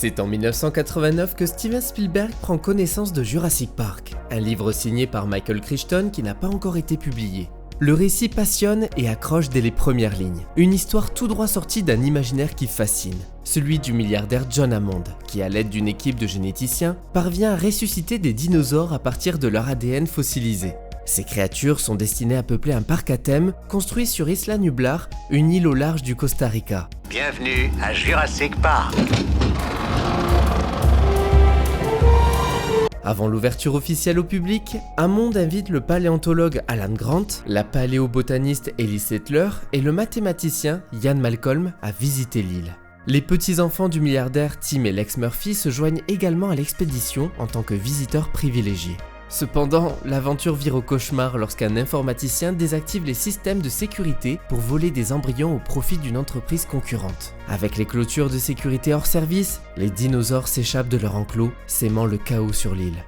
C'est en 1989 que Steven Spielberg prend connaissance de Jurassic Park, un livre signé par Michael Crichton qui n'a pas encore été publié. Le récit passionne et accroche dès les premières lignes. Une histoire tout droit sortie d'un imaginaire qui fascine. Celui du milliardaire John Hammond, qui à l'aide d'une équipe de généticiens, parvient à ressusciter des dinosaures à partir de leur ADN fossilisé. Ces créatures sont destinées à peupler un parc à thème construit sur Isla Nublar, une île au large du Costa Rica. Bienvenue à Jurassic Park. Avant l'ouverture officielle au public, Hammond invite le paléontologue Alan Grant, la paléobotaniste Ellie Sattler et le mathématicien Ian Malcolm à visiter l'île. Les petits-enfants du milliardaire Tim et Lex Murphy se joignent également à l'expédition en tant que visiteurs privilégiés. Cependant, l'aventure vire au cauchemar lorsqu'un informaticien désactive les systèmes de sécurité pour voler des embryons au profit d'une entreprise concurrente. Avec les clôtures de sécurité hors service, les dinosaures s'échappent de leur enclos, sémant le chaos sur l'île.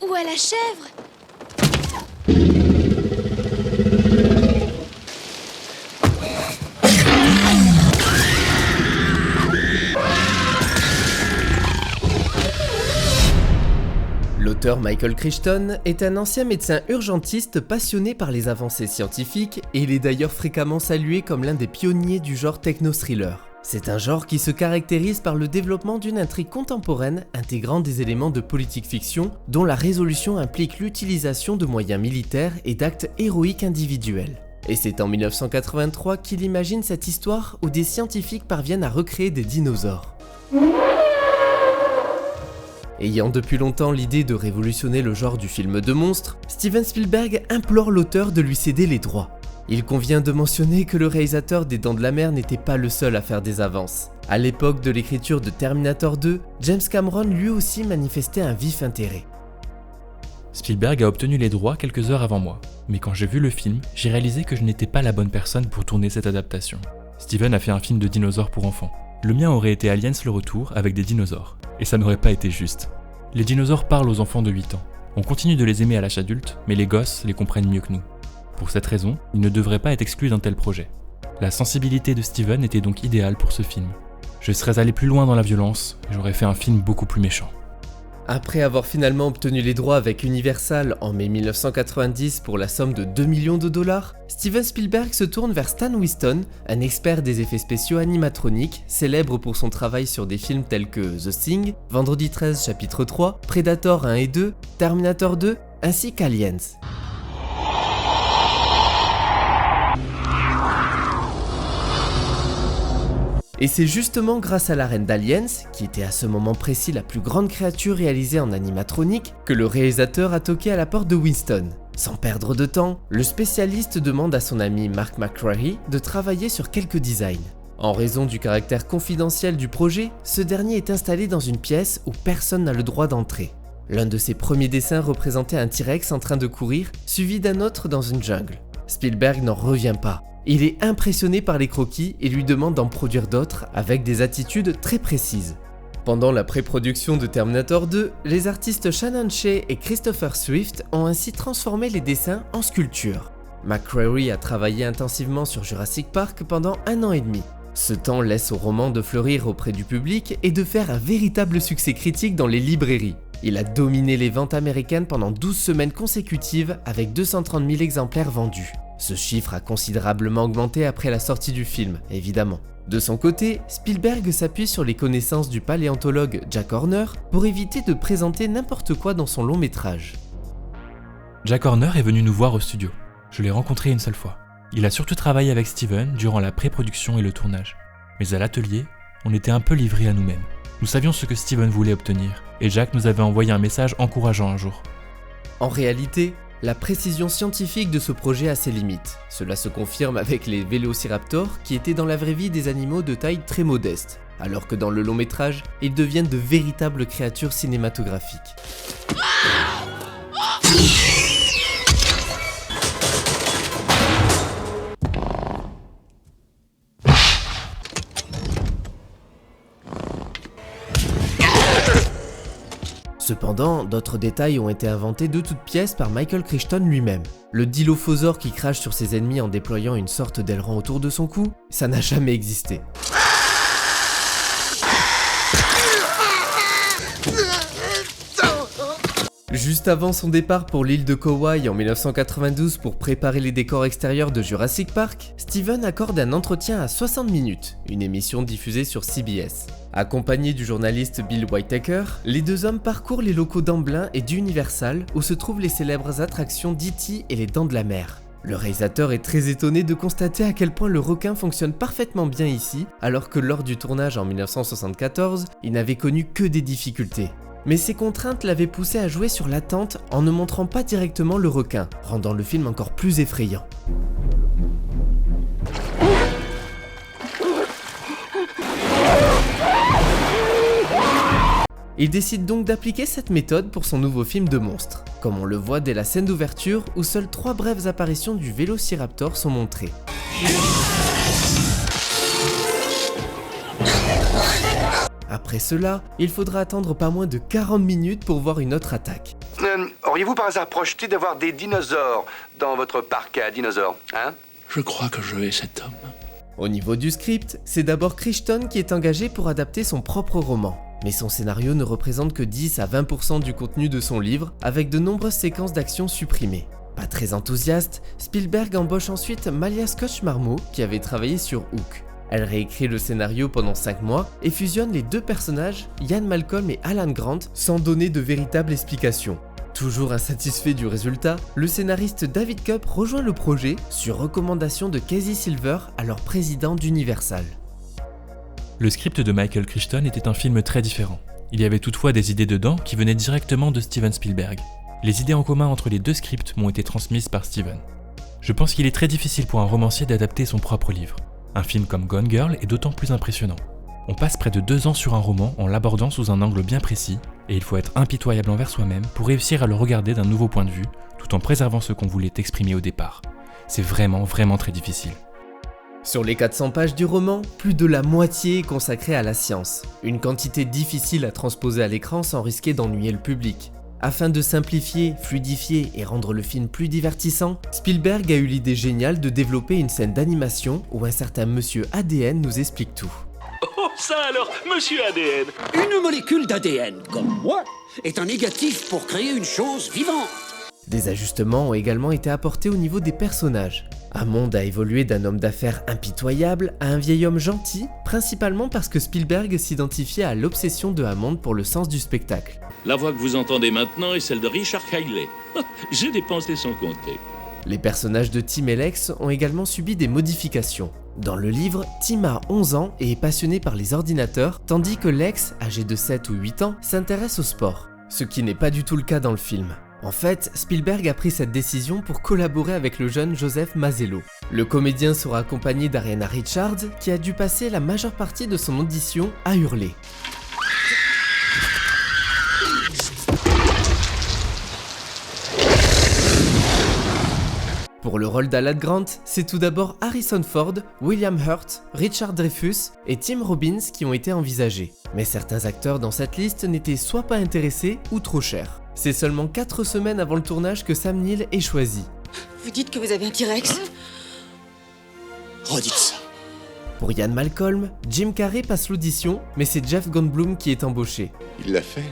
Où est la chèvre ? L'auteur Michael Crichton est un ancien médecin urgentiste passionné par les avancées scientifiques et il est d'ailleurs fréquemment salué comme l'un des pionniers du genre techno-thriller. C'est un genre qui se caractérise par le développement d'une intrigue contemporaine intégrant des éléments de politique fiction dont la résolution implique l'utilisation de moyens militaires et d'actes héroïques individuels. Et c'est en 1983 qu'il imagine cette histoire où des scientifiques parviennent à recréer des dinosaures. Ayant depuis longtemps l'idée de révolutionner le genre du film de monstres, Steven Spielberg implore l'auteur de lui céder les droits. Il convient de mentionner que le réalisateur des Dents de la Mer n'était pas le seul à faire des avances. À l'époque de l'écriture de Terminator 2, James Cameron lui aussi manifestait un vif intérêt. Spielberg a obtenu les droits quelques heures avant moi, mais quand j'ai vu le film, j'ai réalisé que je n'étais pas la bonne personne pour tourner cette adaptation. Steven a fait un film de dinosaures pour enfants. Le mien aurait été Aliens le retour avec des dinosaures. Et ça n'aurait pas été juste. Les dinosaures parlent aux enfants de 8 ans. On continue de les aimer à l'âge adulte, mais les gosses les comprennent mieux que nous. Pour cette raison, ils ne devraient pas être exclus d'un tel projet. La sensibilité de Steven était donc idéale pour ce film. Je serais allé plus loin dans la violence, et j'aurais fait un film beaucoup plus méchant. Après avoir finalement obtenu les droits avec Universal en mai 1990 pour la somme de 2 millions de dollars, Steven Spielberg se tourne vers Stan Winston, un expert des effets spéciaux animatroniques, célèbre pour son travail sur des films tels que The Thing, Vendredi 13 chapitre 3, Predator 1 et 2, Terminator 2, ainsi qu'Aliens. Et c'est justement grâce à la reine d'Aliens, qui était à ce moment précis la plus grande créature réalisée en animatronique, que le réalisateur a toqué à la porte de Winston. Sans perdre de temps, le spécialiste demande à son ami Mark McQuarrie de travailler sur quelques designs. En raison du caractère confidentiel du projet, ce dernier est installé dans une pièce où personne n'a le droit d'entrer. L'un de ses premiers dessins représentait un T-Rex en train de courir, suivi d'un autre dans une jungle. Spielberg n'en revient pas. Il est impressionné par les croquis et lui demande d'en produire d'autres avec des attitudes très précises. Pendant la pré-production de Terminator 2, les artistes Shannon Shea et Christopher Swift ont ainsi transformé les dessins en sculptures. McQuarrie a travaillé intensivement sur Jurassic Park pendant 1 an et demi. Ce temps laisse au roman de fleurir auprès du public et de faire un véritable succès critique dans les librairies. Il a dominé les ventes américaines pendant 12 semaines consécutives avec 230 000 exemplaires vendus. Ce chiffre a considérablement augmenté après la sortie du film, évidemment. De son côté, Spielberg s'appuie sur les connaissances du paléontologue Jack Horner pour éviter de présenter n'importe quoi dans son long métrage. Jack Horner est venu nous voir au studio. Je l'ai rencontré une seule fois. Il a surtout travaillé avec Steven durant la pré-production et le tournage. Mais à l'atelier, on était un peu livrés à nous-mêmes. Nous savions ce que Steven voulait obtenir, et Jack nous avait envoyé un message encourageant un jour. En réalité, la précision scientifique de ce projet a ses limites. Cela se confirme avec les vélociraptors qui étaient dans la vraie vie des animaux de taille très modeste, alors que dans le long métrage, ils deviennent de véritables créatures cinématographiques. Cependant, d'autres détails ont été inventés de toutes pièces par Michael Crichton lui-même. Le dilophosaure qui crache sur ses ennemis en déployant une sorte d'aileron autour de son cou, ça n'a jamais existé. Juste avant son départ pour l'île de Kauai en 1992 pour préparer les décors extérieurs de Jurassic Park, Steven accorde un entretien à 60 minutes, une émission diffusée sur CBS. Accompagné du journaliste Bill Whitaker, les deux hommes parcourent les locaux d'Amblin et d'Universal où se trouvent les célèbres attractions d'E.T. et les Dents de la Mer. Le réalisateur est très étonné de constater à quel point le requin fonctionne parfaitement bien ici, alors que lors du tournage en 1974, il n'avait connu que des difficultés. Mais ces contraintes l'avaient poussé à jouer sur l'attente en ne montrant pas directement le requin, rendant le film encore plus effrayant. Il décide donc d'appliquer cette méthode pour son nouveau film de monstre, comme on le voit dès la scène d'ouverture où seules 3 brèves apparitions du Vélociraptor sont montrées. Après cela, il faudra attendre pas moins de 40 minutes pour voir une autre attaque. Auriez-vous par hasard projeté de voir des dinosaures dans votre parc à dinosaures, hein? Je crois que je hais cet homme. Au niveau du script, c'est d'abord Crichton qui est engagé pour adapter son propre roman. Mais son scénario ne représente que 10 à 20% du contenu de son livre, avec de nombreuses séquences d'action supprimées. Pas très enthousiaste, Spielberg embauche ensuite Malia Scotch-Marmot qui avait travaillé sur Hook. Elle réécrit le scénario pendant 5 mois et fusionne les deux personnages, Ian Malcolm et Alan Grant, sans donner de véritable explication. Toujours insatisfait du résultat, le scénariste David Koepp rejoint le projet sur recommandation de Casey Silver, alors président d'Universal. Le script de Michael Crichton était un film très différent. Il y avait toutefois des idées dedans qui venaient directement de Steven Spielberg. Les idées en commun entre les deux scripts m'ont été transmises par Steven. Je pense qu'il est très difficile pour un romancier d'adapter son propre livre. Un film comme Gone Girl est d'autant plus impressionnant. On passe près de 2 ans sur un roman en l'abordant sous un angle bien précis, et il faut être impitoyable envers soi-même pour réussir à le regarder d'un nouveau point de vue, tout en préservant ce qu'on voulait exprimer au départ. C'est vraiment très difficile. Sur les 400 pages du roman, plus de la moitié est consacrée à la science, une quantité difficile à transposer à l'écran sans risquer d'ennuyer le public. Afin de simplifier, fluidifier et rendre le film plus divertissant, Spielberg a eu l'idée géniale de développer une scène d'animation où un certain monsieur ADN nous explique tout. Oh, ça alors, monsieur ADN! Une molécule d'ADN, comme moi, est un négatif pour créer une chose vivante. Des ajustements ont également été apportés au niveau des personnages. Hammond a évolué d'un homme d'affaires impitoyable à un vieil homme gentil, principalement parce que Spielberg s'identifiait à l'obsession de Hammond pour le sens du spectacle. La voix que vous entendez maintenant est celle de Richard Hailey. J'ai dépensé sans compter. Les personnages de Tim et Lex ont également subi des modifications. Dans le livre, Tim a 11 ans et est passionné par les ordinateurs, tandis que Lex, âgé de 7 ou 8 ans, s'intéresse au sport. Ce qui n'est pas du tout le cas dans le film. En fait, Spielberg a pris cette décision pour collaborer avec le jeune Joseph Mazzello. Le comédien sera accompagné d'Ariana Richards, qui a dû passer la majeure partie de son audition à hurler. Pour le rôle d'Alan Grant, c'est tout d'abord Harrison Ford, William Hurt, Richard Dreyfuss et Tim Robbins qui ont été envisagés. Mais certains acteurs dans cette liste n'étaient soit pas intéressés ou trop chers. C'est seulement 4 semaines avant le tournage que Sam Neill est choisi. Vous dites que vous avez un T-Rex ? Redites ça. Pour Ian Malcolm, Jim Carrey passe l'audition, mais c'est Jeff Goldblum qui est embauché. Il l'a fait.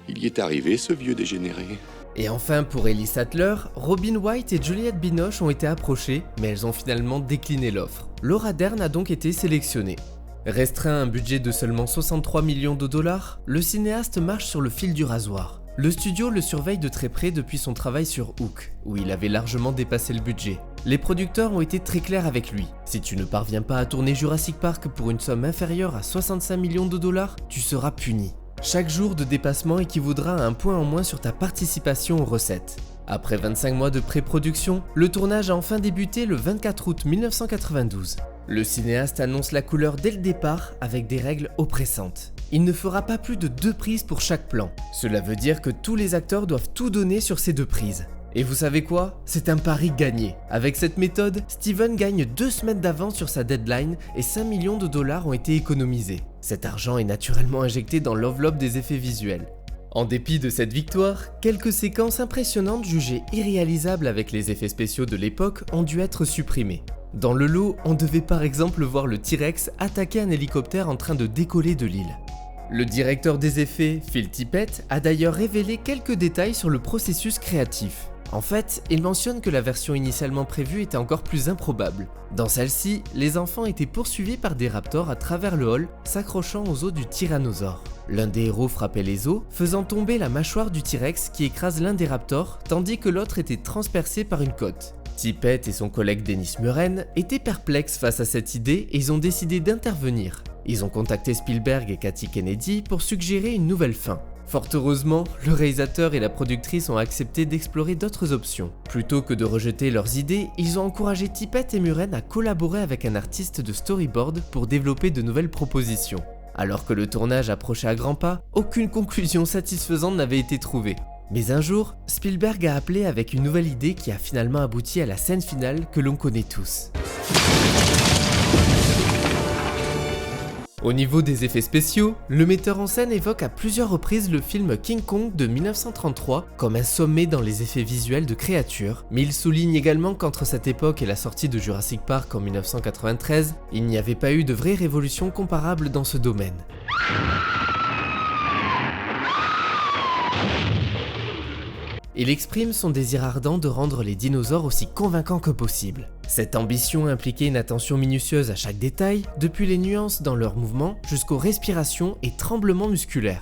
Il y est arrivé, ce vieux dégénéré. Et enfin, pour Ellie Sattler, Robin White et Juliette Binoche ont été approchées, mais elles ont finalement décliné l'offre. Laura Dern a donc été sélectionnée. Restreint à un budget de seulement 63 millions de dollars, le cinéaste marche sur le fil du rasoir. Le studio le surveille de très près depuis son travail sur Hook, où il avait largement dépassé le budget. Les producteurs ont été très clairs avec lui. Si tu ne parviens pas à tourner Jurassic Park pour une somme inférieure à 65 millions de dollars, tu seras puni. Chaque jour de dépassement équivaudra à un point en moins sur ta participation aux recettes. Après 25 mois de pré-production, le tournage a enfin débuté le 24 août 1992. Le cinéaste annonce la couleur dès le départ avec des règles oppressantes. Il ne fera pas plus de 2 prises pour chaque plan. Cela veut dire que tous les acteurs doivent tout donner sur ces 2 prises. Et vous savez quoi? C'est un pari gagné. Avec cette méthode, Steven gagne 2 semaines d'avance sur sa deadline et 5 millions de dollars ont été économisés. Cet argent est naturellement injecté dans l'enveloppe des effets visuels. En dépit de cette victoire, quelques séquences impressionnantes jugées irréalisables avec les effets spéciaux de l'époque ont dû être supprimées. Dans le lot, on devait par exemple voir le T-Rex attaquer un hélicoptère en train de décoller de l'île. Le directeur des effets, Phil Tippett, a d'ailleurs révélé quelques détails sur le processus créatif. En fait, il mentionne que la version initialement prévue était encore plus improbable. Dans celle-ci, les enfants étaient poursuivis par des raptors à travers le hall, s'accrochant aux os du tyrannosaure. L'un des héros frappait les os, faisant tomber la mâchoire du T-Rex qui écrase l'un des raptors, tandis que l'autre était transpercé par une côte. Tippett et son collègue Dennis Muren étaient perplexes face à cette idée et ils ont décidé d'intervenir. Ils ont contacté Spielberg et Kathy Kennedy pour suggérer une nouvelle fin. Fort heureusement, le réalisateur et la productrice ont accepté d'explorer d'autres options. Plutôt que de rejeter leurs idées, ils ont encouragé Tippett et Muren à collaborer avec un artiste de storyboard pour développer de nouvelles propositions. Alors que le tournage approchait à grands pas, aucune conclusion satisfaisante n'avait été trouvée. Mais un jour, Spielberg a appelé avec une nouvelle idée qui a finalement abouti à la scène finale que l'on connaît tous. Au niveau des effets spéciaux, le metteur en scène évoque à plusieurs reprises le film King Kong de 1933 comme un sommet dans les effets visuels de créatures, mais il souligne également qu'entre cette époque et la sortie de Jurassic Park en 1993, il n'y avait pas eu de vraie révolution comparable dans ce domaine. Il exprime son désir ardent de rendre les dinosaures aussi convaincants que possible. Cette ambition impliquait une attention minutieuse à chaque détail, depuis les nuances dans leurs mouvements jusqu'aux respirations et tremblements musculaires.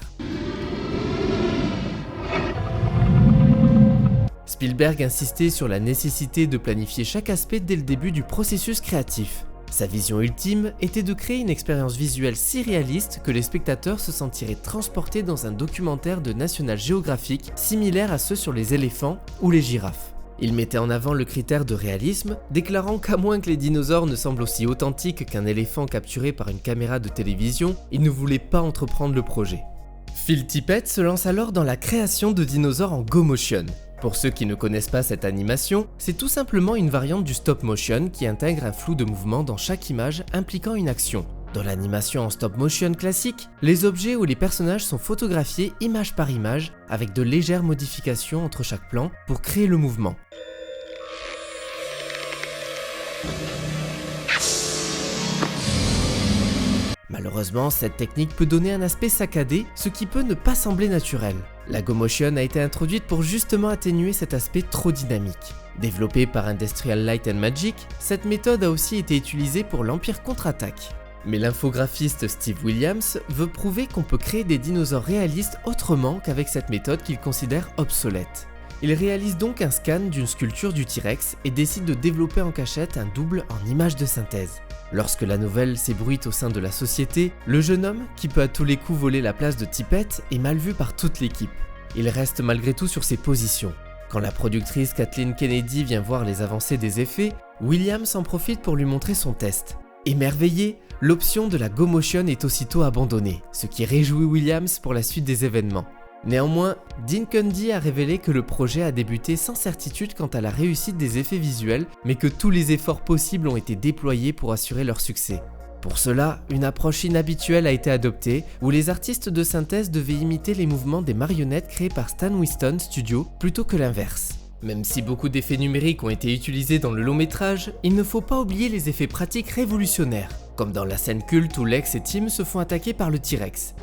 Spielberg insistait sur la nécessité de planifier chaque aspect dès le début du processus créatif. Sa vision ultime était de créer une expérience visuelle si réaliste que les spectateurs se sentiraient transportés dans un documentaire de National Geographic similaire à ceux sur les éléphants ou les girafes. Il mettait en avant le critère de réalisme, déclarant qu'à moins que les dinosaures ne semblent aussi authentiques qu'un éléphant capturé par une caméra de télévision, il ne voulait pas entreprendre le projet. Phil Tippett se lance alors dans la création de dinosaures en Go Motion. Pour ceux qui ne connaissent pas cette animation, c'est tout simplement une variante du stop motion qui intègre un flou de mouvement dans chaque image impliquant une action. Dans l'animation en stop motion classique, les objets ou les personnages sont photographiés image par image avec de légères modifications entre chaque plan pour créer le mouvement. Malheureusement, cette technique peut donner un aspect saccadé, ce qui peut ne pas sembler naturel. La Go Motion a été introduite pour justement atténuer cet aspect trop dynamique. Développée par Industrial Light and Magic, cette méthode a aussi été utilisée pour l'Empire contre-attaque. Mais l'infographiste Steve Williams veut prouver qu'on peut créer des dinosaures réalistes autrement qu'avec cette méthode qu'il considère obsolète. Il réalise donc un scan d'une sculpture du T-Rex et décide de développer en cachette un double en image de synthèse. Lorsque la nouvelle s'ébruite au sein de la société, le jeune homme, qui peut à tous les coups voler la place de Tippett, est mal vu par toute l'équipe. Il reste malgré tout sur ses positions. Quand la productrice Kathleen Kennedy vient voir les avancées des effets, Williams en profite pour lui montrer son test. Émerveillé, l'option de la Go Motion est aussitôt abandonnée, ce qui réjouit Williams pour la suite des événements. Néanmoins, Dean Cundey a révélé que le projet a débuté sans certitude quant à la réussite des effets visuels, mais que tous les efforts possibles ont été déployés pour assurer leur succès. Pour cela, une approche inhabituelle a été adoptée, où les artistes de synthèse devaient imiter les mouvements des marionnettes créées par Stan Winston Studio plutôt que l'inverse. Même si beaucoup d'effets numériques ont été utilisés dans le long métrage, il ne faut pas oublier les effets pratiques révolutionnaires, comme dans la scène culte où Lex et Tim se font attaquer par le T-Rex.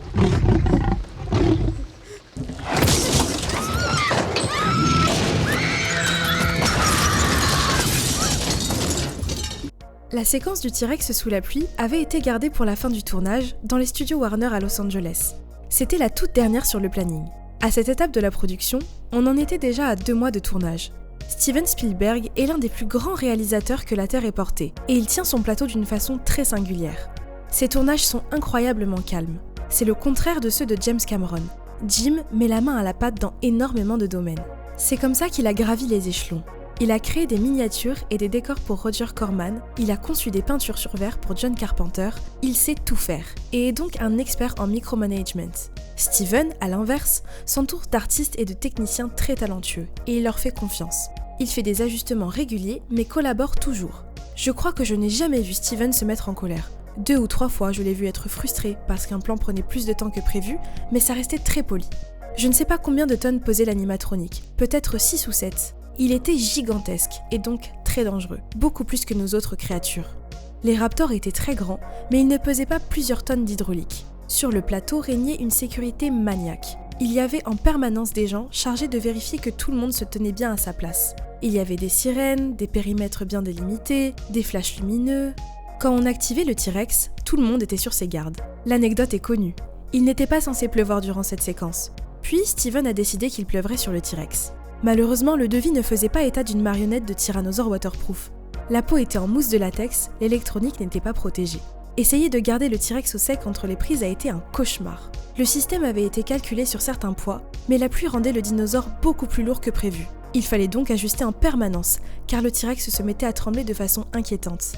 La séquence du T-Rex sous la pluie avait été gardée pour la fin du tournage dans les studios Warner à Los Angeles. C'était la toute dernière sur le planning. À cette étape de la production, on en était déjà à 2 mois de tournage. Steven Spielberg est l'un des plus grands réalisateurs que la Terre ait porté, et il tient son plateau d'une façon très singulière. Ses tournages sont incroyablement calmes. C'est le contraire de ceux de James Cameron. Jim met la main à la pâte dans énormément de domaines. C'est comme ça qu'il a gravi les échelons. Il a créé des miniatures et des décors pour Roger Corman, il a conçu des peintures sur verre pour John Carpenter, il sait tout faire, et est donc un expert en micromanagement. Steven, à l'inverse, s'entoure d'artistes et de techniciens très talentueux, et il leur fait confiance. Il fait des ajustements réguliers, mais collabore toujours. Je crois que je n'ai jamais vu Steven se mettre en colère. 2 ou 3 fois, je l'ai vu être frustré parce qu'un plan prenait plus de temps que prévu, mais ça restait très poli. Je ne sais pas combien de tonnes pesait l'animatronique, peut-être 6 ou 7. Il était gigantesque et donc très dangereux, beaucoup plus que nos autres créatures. Les raptors étaient très grands, mais ils ne pesaient pas plusieurs tonnes d'hydraulique. Sur le plateau régnait une sécurité maniaque. Il y avait en permanence des gens chargés de vérifier que tout le monde se tenait bien à sa place. Il y avait des sirènes, des périmètres bien délimités, des flashs lumineux. Quand on activait le T-Rex, tout le monde était sur ses gardes. L'anecdote est connue. Il n'était pas censé pleuvoir durant cette séquence. Puis Steven a décidé qu'il pleuvrait sur le T-Rex. Malheureusement, le devis ne faisait pas état d'une marionnette de tyrannosaure waterproof. La peau était en mousse de latex, l'électronique n'était pas protégée. Essayer de garder le T-Rex au sec entre les prises a été un cauchemar. Le système avait été calculé sur certains poids, mais la pluie rendait le dinosaure beaucoup plus lourd que prévu. Il fallait donc ajuster en permanence, car le T-Rex se mettait à trembler de façon inquiétante.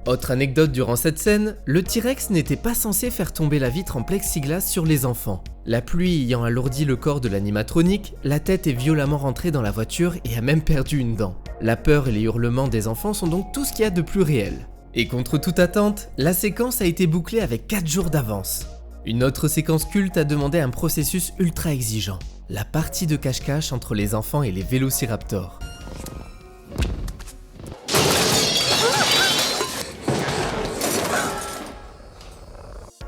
Autre anecdote durant cette scène, le T-Rex n'était pas censé faire tomber la vitre en plexiglas sur les enfants. La pluie ayant alourdi le corps de l'animatronique, la tête est violemment rentrée dans la voiture et a même perdu une dent. La peur et les hurlements des enfants sont donc tout ce qu'il y a de plus réel. Et contre toute attente, la séquence a été bouclée avec 4 jours d'avance. Une autre séquence culte a demandé un processus ultra exigeant, la partie de cache-cache entre les enfants et les vélociraptors.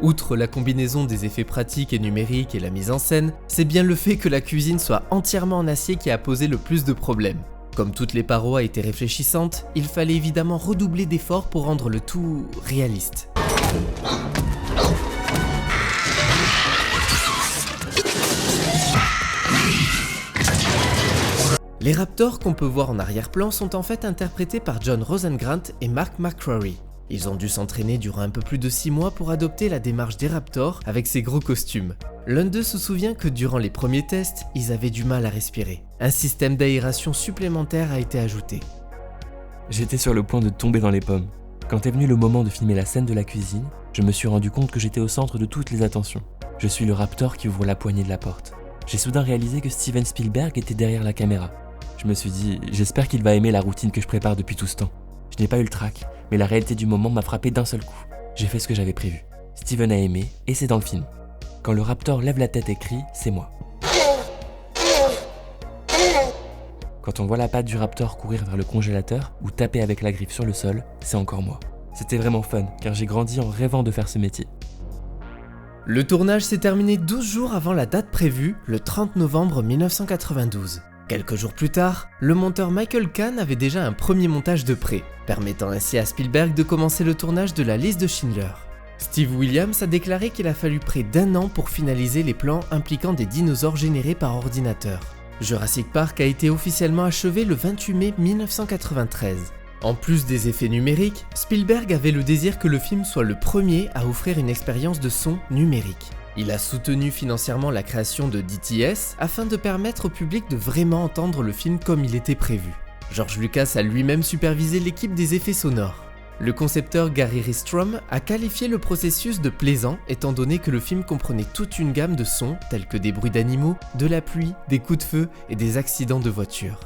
Outre la combinaison des effets pratiques et numériques et la mise en scène, c'est bien le fait que la cuisine soit entièrement en acier qui a posé le plus de problèmes. Comme toutes les parois étaient réfléchissantes, il fallait évidemment redoubler d'efforts pour rendre le tout réaliste. Les raptors qu'on peut voir en arrière-plan sont en fait interprétés par John Rosengrant et Mark McCrory. Ils ont dû s'entraîner durant un peu plus de 6 mois pour adopter la démarche des raptors avec ces gros costumes. L'un d'eux se souvient que durant les premiers tests, ils avaient du mal à respirer. Un système d'aération supplémentaire a été ajouté. J'étais sur le point de tomber dans les pommes. Quand est venu le moment de filmer la scène de la cuisine, je me suis rendu compte que j'étais au centre de toutes les attentions. Je suis le raptor qui ouvre la poignée de la porte. J'ai soudain réalisé que Steven Spielberg était derrière la caméra. Je me suis dit, j'espère qu'il va aimer la routine que je prépare depuis tout ce temps. Je n'ai pas eu le trac, mais la réalité du moment m'a frappé d'un seul coup. J'ai fait ce que j'avais prévu. Steven a aimé, et c'est dans le film. Quand le raptor lève la tête et crie, c'est moi. Quand on voit la patte du raptor courir vers le congélateur ou taper avec la griffe sur le sol, c'est encore moi. C'était vraiment fun, car j'ai grandi en rêvant de faire ce métier. Le tournage s'est terminé 12 jours avant la date prévue, le 30 novembre 1992. Quelques jours plus tard, le monteur Michael Kahn avait déjà un premier montage de prêt, permettant ainsi à Spielberg de commencer le tournage de la liste de Schindler. Steve Williams a déclaré qu'il a fallu près d'1 an pour finaliser les plans impliquant des dinosaures générés par ordinateur. Jurassic Park a été officiellement achevé le 28 mai 1993. En plus des effets numériques, Spielberg avait le désir que le film soit le premier à offrir une expérience de son numérique. Il a soutenu financièrement la création de DTS afin de permettre au public de vraiment entendre le film comme il était prévu. George Lucas a lui-même supervisé l'équipe des effets sonores. Le concepteur Gary Ristrom a qualifié le processus de plaisant étant donné que le film comprenait toute une gamme de sons tels que des bruits d'animaux, de la pluie, des coups de feu et des accidents de voiture.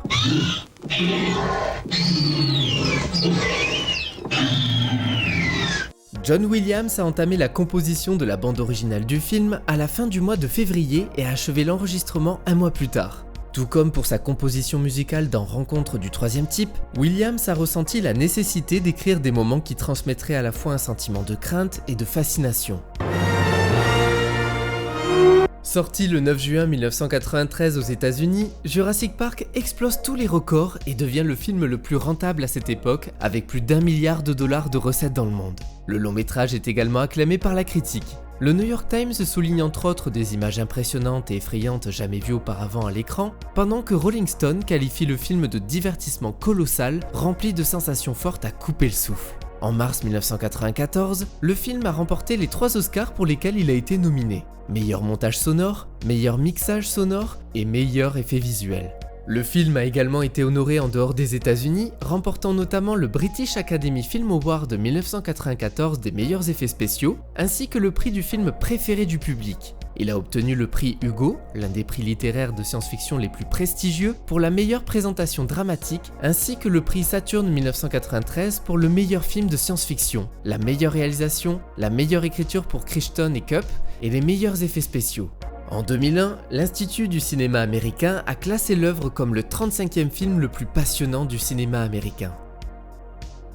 John Williams a entamé la composition de la bande originale du film à la fin du mois de février et a achevé l'enregistrement 1 mois plus tard. Tout comme pour sa composition musicale dans Rencontre du troisième type, Williams a ressenti la nécessité d'écrire des moments qui transmettraient à la fois un sentiment de crainte et de fascination. Sorti le 9 juin 1993 aux États-Unis, Jurassic Park explose tous les records et devient le film le plus rentable à cette époque, avec plus d'1 milliard de dollars de recettes dans le monde. Le long métrage est également acclamé par la critique. Le New York Times souligne entre autres des images impressionnantes et effrayantes jamais vues auparavant à l'écran, pendant que Rolling Stone qualifie le film de divertissement colossal, rempli de sensations fortes à couper le souffle. En mars 1994, le film a remporté les 3 Oscars pour lesquels il a été nominé. Meilleur montage sonore, meilleur mixage sonore et meilleur effet visuel. Le film a également été honoré en dehors des États-Unis, remportant notamment le British Academy Film Award 1994 des meilleurs effets spéciaux, ainsi que le prix du film préféré du public. Il a obtenu le prix Hugo, l'un des prix littéraires de science-fiction les plus prestigieux, pour la meilleure présentation dramatique, ainsi que le prix Saturn 1993 pour le meilleur film de science-fiction, la meilleure réalisation, la meilleure écriture pour Crichton et Cup, et les meilleurs effets spéciaux. En 2001, l'Institut du cinéma américain a classé l'œuvre comme le 35e film le plus passionnant du cinéma américain.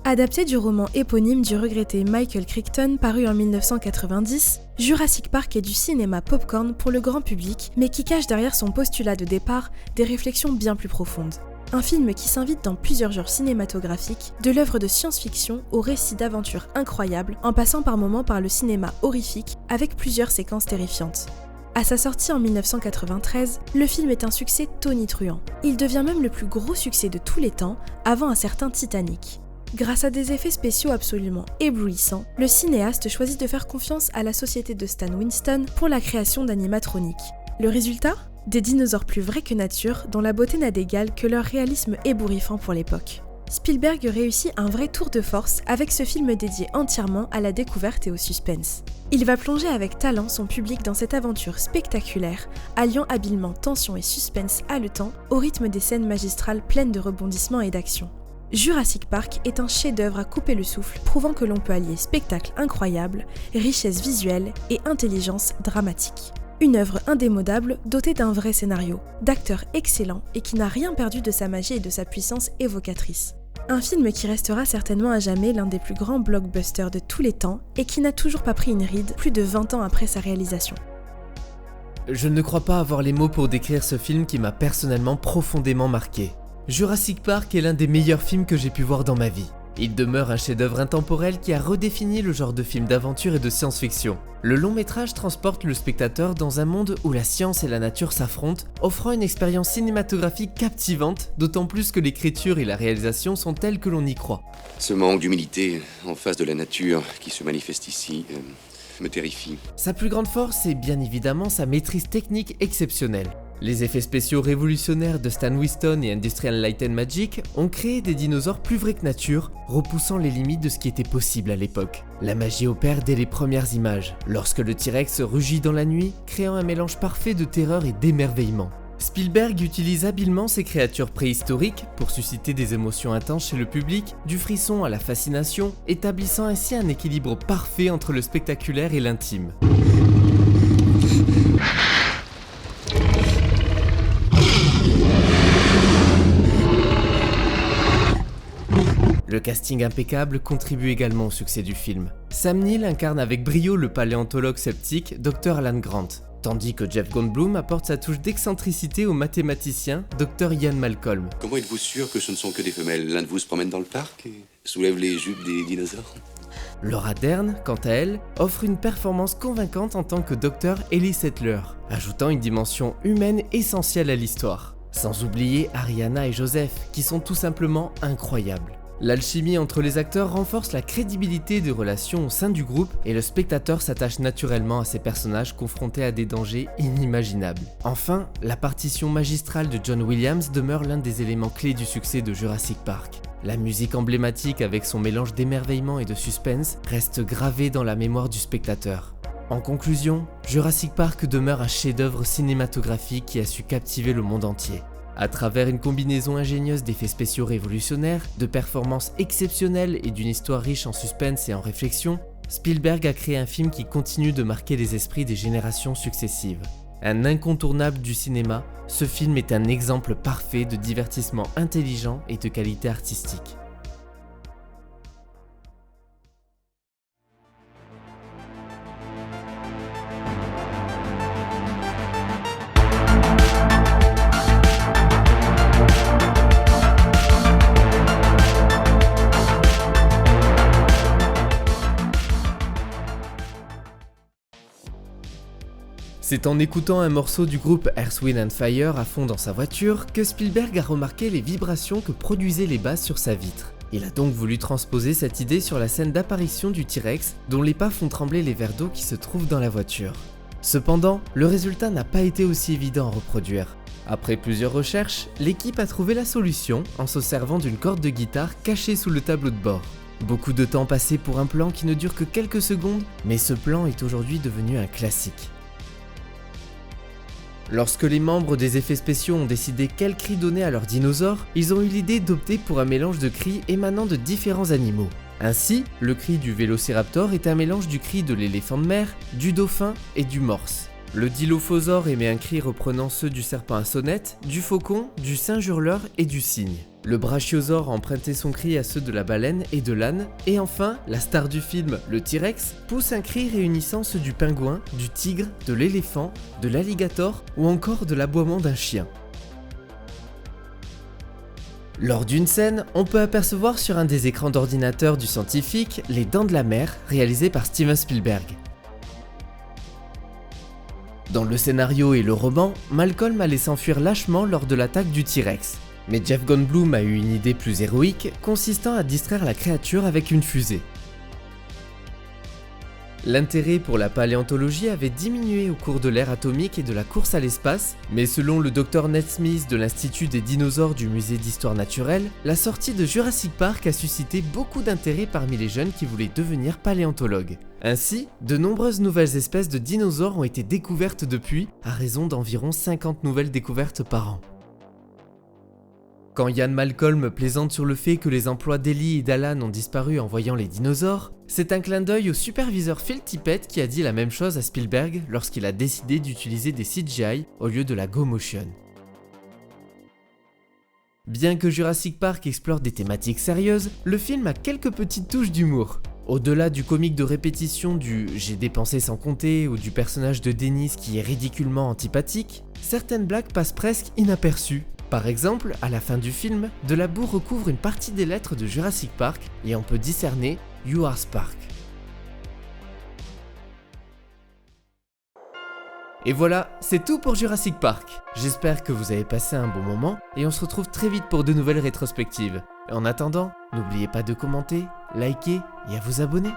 Adapté du roman éponyme du regretté Michael Crichton paru en 1990, Jurassic Park est du cinéma popcorn pour le grand public, mais qui cache derrière son postulat de départ des réflexions bien plus profondes. Un film qui s'invite dans plusieurs genres cinématographiques, de l'œuvre de science-fiction au récit d'aventures incroyables, en passant par moments par le cinéma horrifique avec plusieurs séquences terrifiantes. À sa sortie en 1993, le film est un succès tonitruant. Il devient même le plus gros succès de tous les temps, avant un certain Titanic. Grâce à des effets spéciaux absolument éblouissants, le cinéaste choisit de faire confiance à la société de Stan Winston pour la création d'animatroniques. Le résultat ? Des dinosaures plus vrais que nature, dont la beauté n'a d'égal que leur réalisme ébouriffant pour l'époque. Spielberg réussit un vrai tour de force avec ce film dédié entièrement à la découverte et au suspense. Il va plonger avec talent son public dans cette aventure spectaculaire, alliant habilement tension et suspense haletant au rythme des scènes magistrales pleines de rebondissements et d'action. Jurassic Park est un chef-d'œuvre à couper le souffle, prouvant que l'on peut allier spectacle incroyable, richesse visuelle et intelligence dramatique. Une œuvre indémodable dotée d'un vrai scénario, d'acteurs excellents et qui n'a rien perdu de sa magie et de sa puissance évocatrice. Un film qui restera certainement à jamais l'un des plus grands blockbusters de tous les temps et qui n'a toujours pas pris une ride plus de 20 ans après sa réalisation. Je ne crois pas avoir les mots pour décrire ce film qui m'a personnellement profondément marqué. Jurassic Park est l'un des meilleurs films que j'ai pu voir dans ma vie. Il demeure un chef-d'œuvre intemporel qui a redéfini le genre de film d'aventure et de science-fiction. Le long métrage transporte le spectateur dans un monde où la science et la nature s'affrontent, offrant une expérience cinématographique captivante, d'autant plus que l'écriture et la réalisation sont telles que l'on y croit. Ce manque d'humilité en face de la nature qui se manifeste ici me terrifie. Sa plus grande force est bien évidemment sa maîtrise technique exceptionnelle. Les effets spéciaux révolutionnaires de Stan Winston et Industrial Light and Magic ont créé des dinosaures plus vrais que nature, repoussant les limites de ce qui était possible à l'époque. La magie opère dès les premières images, lorsque le T-Rex rugit dans la nuit, créant un mélange parfait de terreur et d'émerveillement. Spielberg utilise habilement ces créatures préhistoriques pour susciter des émotions intenses chez le public, du frisson à la fascination, établissant ainsi un équilibre parfait entre le spectaculaire et l'intime. Le casting impeccable contribue également au succès du film. Sam Neill incarne avec brio le paléontologue sceptique Dr. Alan Grant, tandis que Jeff Goldblum apporte sa touche d'excentricité au mathématicien Dr. Ian Malcolm. Comment êtes-vous sûr que ce ne sont que des femelles? L'un de vous se promène dans le parc et soulève les jupes des dinosaures? Laura Dern, quant à elle, offre une performance convaincante en tant que Dr. Ellie Sattler, ajoutant une dimension humaine essentielle à l'histoire. Sans oublier Ariana et Joseph, qui sont tout simplement incroyables. L'alchimie entre les acteurs renforce la crédibilité des relations au sein du groupe et le spectateur s'attache naturellement à ces personnages confrontés à des dangers inimaginables. Enfin, la partition magistrale de John Williams demeure l'un des éléments clés du succès de Jurassic Park. La musique emblématique avec son mélange d'émerveillement et de suspense reste gravée dans la mémoire du spectateur. En conclusion, Jurassic Park demeure un chef-d'œuvre cinématographique qui a su captiver le monde entier. À travers une combinaison ingénieuse d'effets spéciaux révolutionnaires, de performances exceptionnelles et d'une histoire riche en suspense et en réflexion, Spielberg a créé un film qui continue de marquer les esprits des générations successives. Un incontournable du cinéma, ce film est un exemple parfait de divertissement intelligent et de qualité artistique. C'est en écoutant un morceau du groupe Earth, Wind & Fire à fond dans sa voiture que Spielberg a remarqué les vibrations que produisaient les basses sur sa vitre. Il a donc voulu transposer cette idée sur la scène d'apparition du T-Rex dont les pas font trembler les verres d'eau qui se trouvent dans la voiture. Cependant, le résultat n'a pas été aussi évident à reproduire. Après plusieurs recherches, l'équipe a trouvé la solution en se servant d'une corde de guitare cachée sous le tableau de bord. Beaucoup de temps passé pour un plan qui ne dure que quelques secondes, mais ce plan est aujourd'hui devenu un classique. Lorsque les membres des effets spéciaux ont décidé quel cri donner à leurs dinosaures, ils ont eu l'idée d'opter pour un mélange de cris émanant de différents animaux. Ainsi, le cri du vélociraptor est un mélange du cri de l'éléphant de mer, du dauphin et du morse. Le Dilophosaure émet un cri reprenant ceux du serpent à sonnette, du faucon, du singe hurleur et du cygne. Le Brachiosaure empruntait son cri à ceux de la baleine et de l'âne, et enfin, la star du film, le T-Rex, pousse un cri réunissant ceux du pingouin, du tigre, de l'éléphant, de l'alligator ou encore de l'aboiement d'un chien. Lors d'une scène, on peut apercevoir sur un des écrans d'ordinateur du scientifique Les Dents de la Mer, réalisé par Steven Spielberg. Dans le scénario et le roman, Malcolm allait s'enfuir lâchement lors de l'attaque du T-Rex. Mais Jeff Goldblum a eu une idée plus héroïque, consistant à distraire la créature avec une fusée. L'intérêt pour la paléontologie avait diminué au cours de l'ère atomique et de la course à l'espace, mais selon le Dr Ned Smith de l'Institut des dinosaures du Musée d'histoire naturelle, la sortie de Jurassic Park a suscité beaucoup d'intérêt parmi les jeunes qui voulaient devenir paléontologues. Ainsi, de nombreuses nouvelles espèces de dinosaures ont été découvertes depuis, à raison d'environ 50 nouvelles découvertes par an. Quand Ian Malcolm plaisante sur le fait que les emplois d'Ellie et d'Alan ont disparu en voyant les dinosaures, c'est un clin d'œil au superviseur Phil Tippett qui a dit la même chose à Spielberg lorsqu'il a décidé d'utiliser des CGI au lieu de la Go Motion. Bien que Jurassic Park explore des thématiques sérieuses, le film a quelques petites touches d'humour. Au-delà du comique de répétition du « j'ai dépensé sans compter » ou du personnage de Dennis qui est ridiculement antipathique, certaines blagues passent presque inaperçues. Par exemple, à la fin du film, de la boue recouvre une partie des lettres de Jurassic Park et on peut discerner « You are Spark ». Et voilà, c'est tout pour Jurassic Park. J'espère que vous avez passé un bon moment et on se retrouve très vite pour de nouvelles rétrospectives. Et en attendant, n'oubliez pas de commenter, liker et à vous abonner.